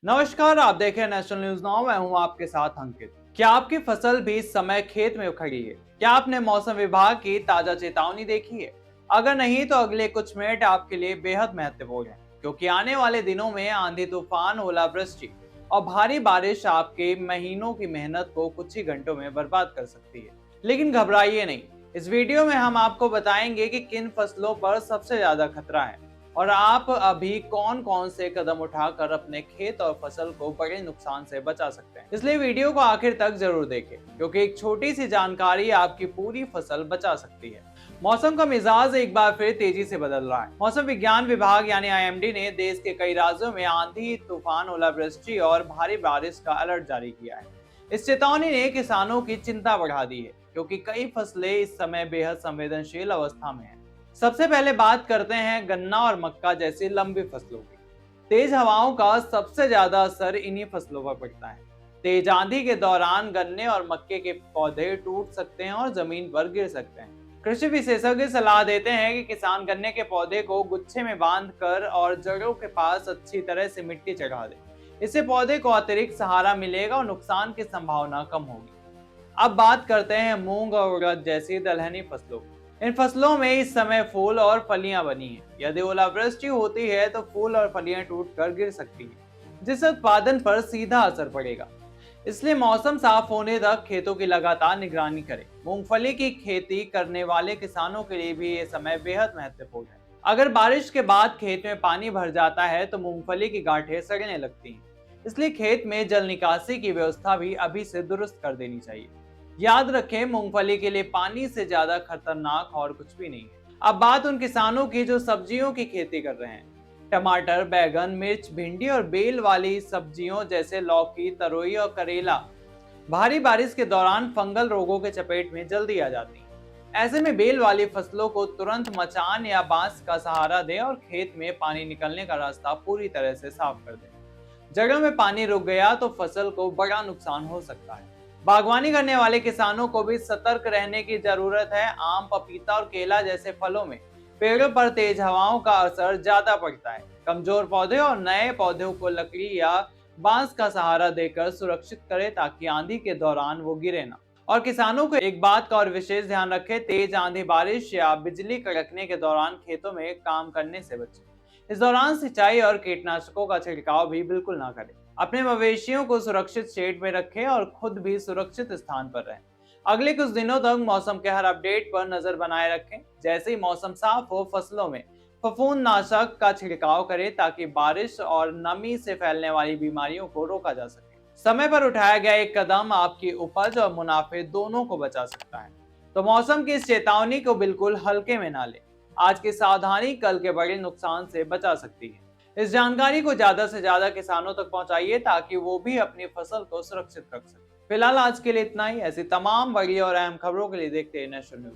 नमस्कार, आप देख रहे हैं नेशनल न्यूज नाउ। मैं हूं आपके साथ अंकित। क्या आपकी फसल भी इस समय खेत में खड़ी है? क्या आपने मौसम विभाग की ताजा चेतावनी देखी है? अगर नहीं तो अगले कुछ मिनट आपके लिए बेहद महत्वपूर्ण है, क्योंकि आने वाले दिनों में आंधी तूफान, ओलावृष्टि और भारी बारिश आपके महीनों की मेहनत को कुछ ही घंटों में बर्बाद कर सकती है। लेकिन घबराइए नहीं, इस वीडियो में हम आपको बताएंगे कि किन फसलों पर सबसे ज्यादा खतरा है और आप अभी कौन कौन से कदम उठाकर अपने खेत और फसल को बड़े नुकसान से बचा सकते हैं। इसलिए वीडियो को आखिर तक जरूर देखें, क्योंकि एक छोटी सी जानकारी आपकी पूरी फसल बचा सकती है। मौसम का मिजाज एक बार फिर तेजी से बदल रहा है। मौसम विज्ञान विभाग यानी आईएमडी ने देश के कई राज्यों में आंधी, तूफान, ओलावृष्टि और भारी बारिश का अलर्ट जारी किया है। इस चेतावनी ने किसानों की चिंता बढ़ा दी है, क्योंकि कई फसलें इस समय बेहद संवेदनशील अवस्था में हैं। सबसे पहले बात करते हैं गन्ना और मक्का जैसी लंबी फसलों की। तेज हवाओं का सबसे ज्यादा असर इन्हीं फसलों पर पड़ता है। तेज आंधी के दौरान गन्ने और मक्के के पौधे टूट सकते हैं और जमीन पर गिर सकते हैं। कृषि विशेषज्ञ सलाह देते हैं कि किसान गन्ने के पौधे को गुच्छे में बांध कर और जड़ों के पास अच्छी तरह से मिट्टी चढ़ा दे। इससे पौधे को अतिरिक्त सहारा मिलेगा और नुकसान की संभावना कम होगी। अब बात करते हैं मूंग और उड़द जैसी दलहनी फसलों की। इन फसलों में इस समय फूल और फलियां बनी हैं। यदि ओलावृष्टि होती है तो फूल और फलियां टूटकर गिर सकती हैं, जिससे उत्पादन पर सीधा असर पड़ेगा। इसलिए मौसम साफ होने तक खेतों की लगातार निगरानी करें। मूंगफली की खेती करने वाले किसानों के लिए भी ये समय बेहद महत्वपूर्ण है। अगर बारिश के बाद खेत में पानी भर जाता है तो मूंगफली की गांठें सड़ने लगती हैं। इसलिए खेत में जल निकासी की व्यवस्था भी अभी से दुरुस्त कर देनी चाहिए। याद रखें, मूंगफली के लिए पानी से ज्यादा खतरनाक और कुछ भी नहीं है। अब बात उन किसानों की जो सब्जियों की खेती कर रहे हैं। टमाटर, बैगन, मिर्च, भिंडी और बेल वाली सब्जियों जैसे लौकी, तरोई और करेला भारी बारिश के दौरान फंगल रोगों के चपेट में जल्दी आ जाती हैं। ऐसे में बेल वाली फसलों को तुरंत मचान या बांस का सहारा दें और खेत में पानी निकलने का रास्ता पूरी तरह से साफ कर दें। जगह में पानी रुक गया तो फसल को बड़ा नुकसान हो सकता है। बागवानी करने वाले किसानों को भी सतर्क रहने की जरूरत है। आम, पपीता और केला जैसे फलों में पेड़ों पर तेज हवाओं का असर ज्यादा पड़ता है। कमजोर पौधे और नए पौधों को लकड़ी या बांस का सहारा देकर सुरक्षित करें, ताकि आंधी के दौरान वो गिरे ना। और किसानों को एक बात का और विशेष ध्यान रखें, तेज आंधी, बारिश या बिजली कड़कने के दौरान खेतों में काम करने से बचें। इस दौरान सिंचाई और कीटनाशकों का छिड़काव भी बिल्कुल ना करें। अपने मवेशियों को सुरक्षित शेड में रखें और खुद भी सुरक्षित स्थान पर रहें। अगले कुछ दिनों तक मौसम के हर अपडेट पर नजर बनाए रखें। जैसे ही मौसम साफ हो, फसलों में फफूंदनाशक का छिड़काव करें, ताकि बारिश और नमी से फैलने वाली बीमारियों को रोका जा सके। समय पर उठाया गया एक कदम आपकी उपज और मुनाफे दोनों को बचा सकता है। तो मौसम की इस चेतावनी को बिल्कुल हल्के में ना लें। आज की सावधानी कल के बड़े नुकसान से बचा सकती है। इस जानकारी को ज्यादा से ज्यादा किसानों तक पहुंचाइए, ताकि वो भी अपनी फसल को सुरक्षित रख सके। फिलहाल आज के लिए इतना ही। ऐसी तमाम बड़ी और अहम खबरों के लिए देखते हैं नेशनल न्यूज।